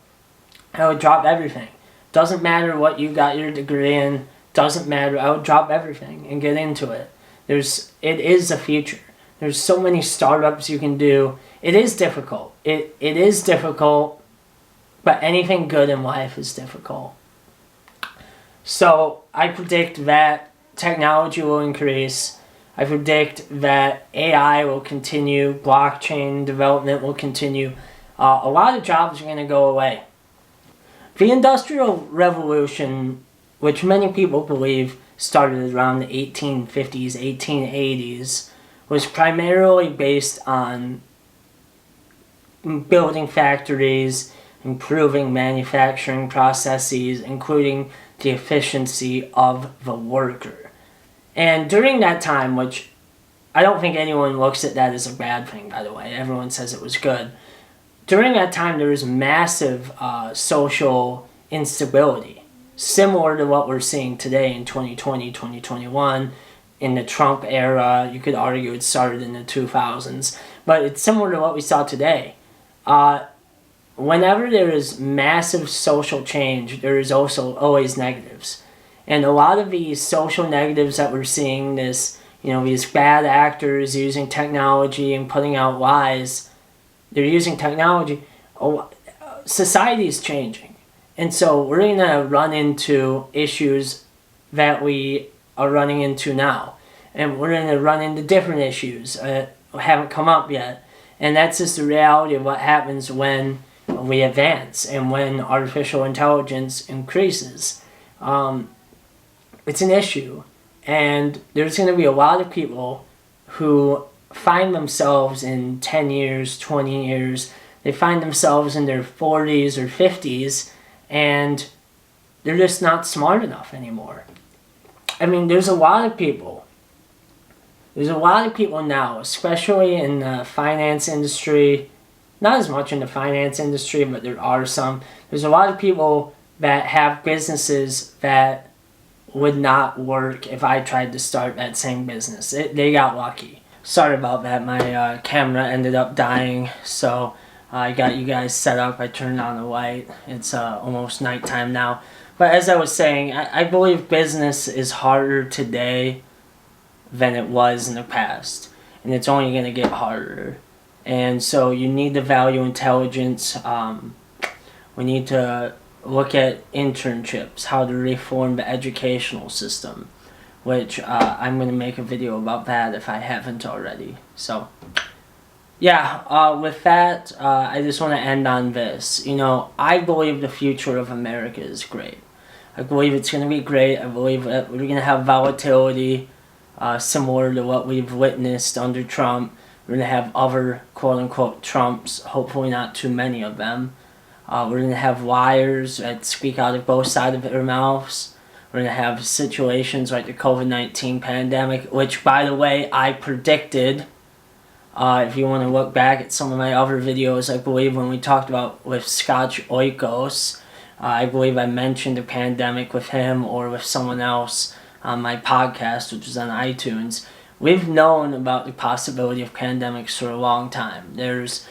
I would drop everything. Doesn't matter what you got your degree in, doesn't matter. I would drop everything and get into it. It is the future. There's so many startups you can do. It is difficult. It is difficult, but anything good in life is difficult. So I predict that technology will increase. I predict that AI will continue. Blockchain development will continue. A lot of jobs are going to go away. The Industrial Revolution, which many people believe started around the 1850s, 1880s, was primarily based on building factories, improving manufacturing processes, including the efficiency of the worker. And during that time, which I don't think anyone looks at that as a bad thing, by the way. Everyone says it was good. During that time, there was massive social instability, similar to what we're seeing today in 2020, 2021, in the Trump era. You could argue it started in the 2000s, but it's similar to what we saw today. Whenever there is massive social change, there is also always negatives. And a lot of these social negatives that we're seeing, these bad actors using technology and putting out lies, they're using technology. Society is changing. And so we're going to run into issues that we are running into now. And we're going to run into different issues that haven't come up yet. And that's just the reality of what happens when we advance and when artificial intelligence increases. It's an issue. And there's going to be a lot of people who find themselves in 10 years, 20 years, they find themselves in their 40s or 50s, and they're just not smart enough anymore. I mean, there's a lot of people now, especially in the finance industry, not as much in the finance industry, but there are some. There's a lot of people that have businesses that would not work if I tried to start that same business. They got lucky. Sorry about that. My camera ended up dying, so I got you guys set up. I turned on the light. It's almost nighttime now. But as I was saying, I believe business is harder today than it was in the past. And it's only going to get harder. And so you need to value intelligence. We need to look at internships, how to reform the educational system, which I'm going to make a video about that if I haven't already. So, yeah, with that, I just want to end on this. I believe the future of America is great. I believe it's going to be great. I believe that we're going to have volatility similar to what we've witnessed under Trump. We're going to have other quote-unquote Trumps, hopefully not too many of them. We're going to have liars that speak out of both sides of their mouths. We're going to have situations like the COVID-19 pandemic, which, by the way, I predicted. If you want to look back at some of my other videos, I believe when we talked about with Scotch Oikos, I believe I mentioned a pandemic with him or with someone else on my podcast, which is on iTunes. We've known about the possibility of pandemics for a long time. There's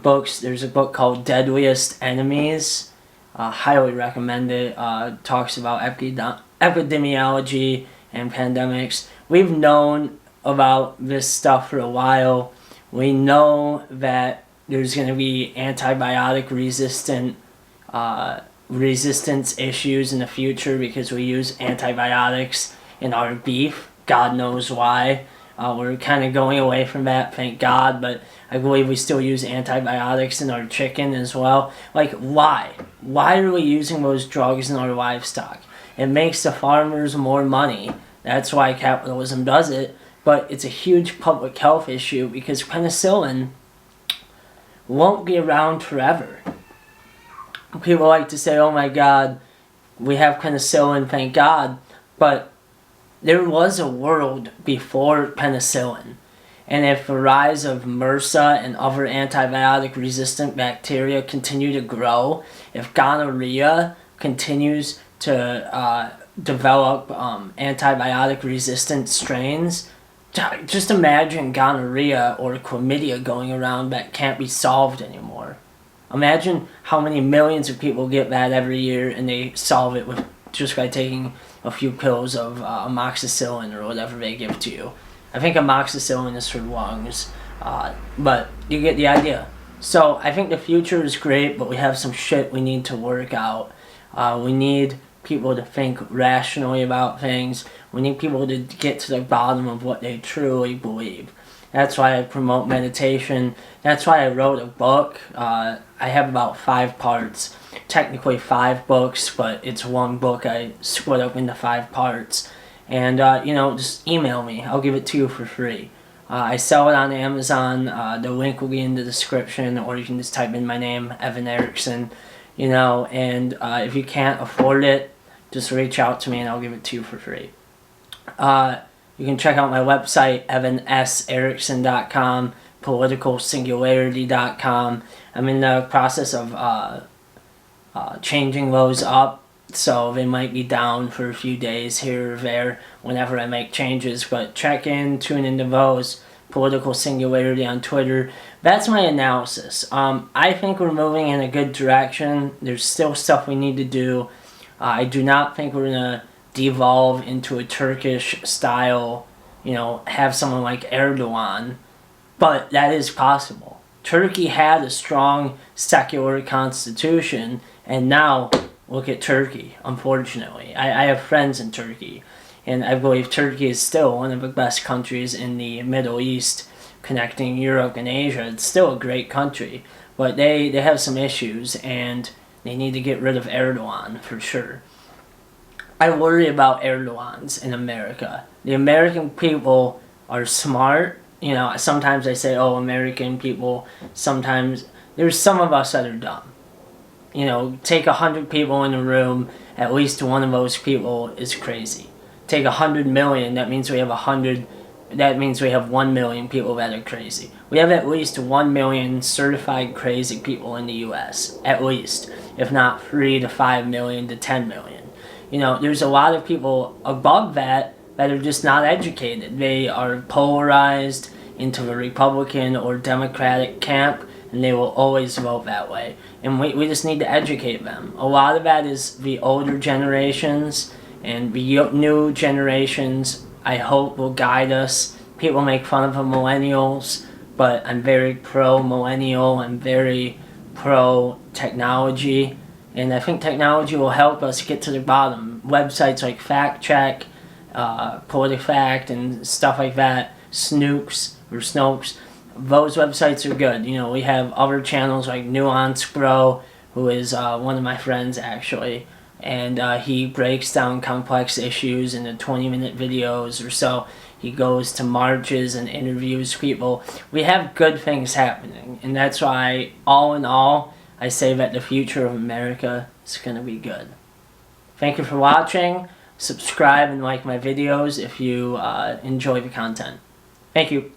books. There's a book called Deadliest Enemies. Highly recommend it. Talks about epidemiology and pandemics. We've known about this stuff for a while. We know that there's going to be antibiotic resistance issues in the future because we use antibiotics in our beef. God knows why. We're kind of going away from that, thank God, but I believe we still use antibiotics in our chicken as well. Like, why? Why are we using those drugs in our livestock? It makes the farmers more money. That's why capitalism does it, but it's a huge public health issue because penicillin won't be around forever. People like to say, oh my God, we have penicillin, thank God, but there was a world before penicillin. And if the rise of MRSA and other antibiotic-resistant bacteria continue to grow, if gonorrhea continues to develop antibiotic-resistant strains, just imagine gonorrhea or chlamydia going around that can't be solved anymore. Imagine how many millions of people get that every year and they solve it with just by taking a few pills of amoxicillin or whatever they give to you. I think amoxicillin is for lungs, but you get the idea. So I think the future is great, but we have some shit we need to work out. We need people to think rationally about things. We need people to get to the bottom of what they truly believe. That's why I promote meditation. That's why I wrote a book. I have about 5 parts. Technically 5 books, but it's one book I split up into 5 parts. And, just email me. I'll give it to you for free. I sell it on Amazon. The link will be in the description, or you can just type in my name, Evan Erickson. And if you can't afford it, just reach out to me and I'll give it to you for free. You can check out my website, evanserickson.com, politicalsingularity.com. I'm in the process of changing those up, so they might be down for a few days here or there whenever I make changes, but check in, tune into those. Political Singularity on Twitter. That's my analysis. I think we're moving in a good direction. There's still stuff we need to do. I do not think we're going to devolve into a Turkish style, have someone like Erdogan, but that is possible. Turkey had a strong secular constitution, and now look at Turkey, unfortunately. I have friends in Turkey, and I believe Turkey is still one of the best countries in the Middle East, connecting Europe and Asia. It's still a great country, but they have some issues, and they need to get rid of Erdogan for sure. I worry about Erdogans in America. The American people are smart. Sometimes I say, oh, American people, sometimes there's some of us that are dumb. Take 100 people in a room, at least one of those people is crazy. Take 100 million, that means we have 1 million people that are crazy. We have at least 1 million certified crazy people in the U.S. At least, if not 3 to 5 million to 10 million. There's a lot of people above that are just not educated. They are polarized into the Republican or Democratic camp, and they will always vote that way. And we just need to educate them. A lot of that is the older generations, and the new generations, I hope, will guide us. People make fun of the millennials, but I'm very pro-millennial. I'm very pro-technology. And I think technology will help us get to the bottom. Websites like Fact Check, PolitiFact, and stuff like that, Snooks, those websites are good. We have other channels like Nuance Bro, who is one of my friends actually, and he breaks down complex issues into 20-minute videos or so. He goes to marches and interviews people. We have good things happening, and that's why, all in all, I say that the future of America is going to be good. Thank you for watching. Subscribe and like my videos if you enjoy the content. Thank you.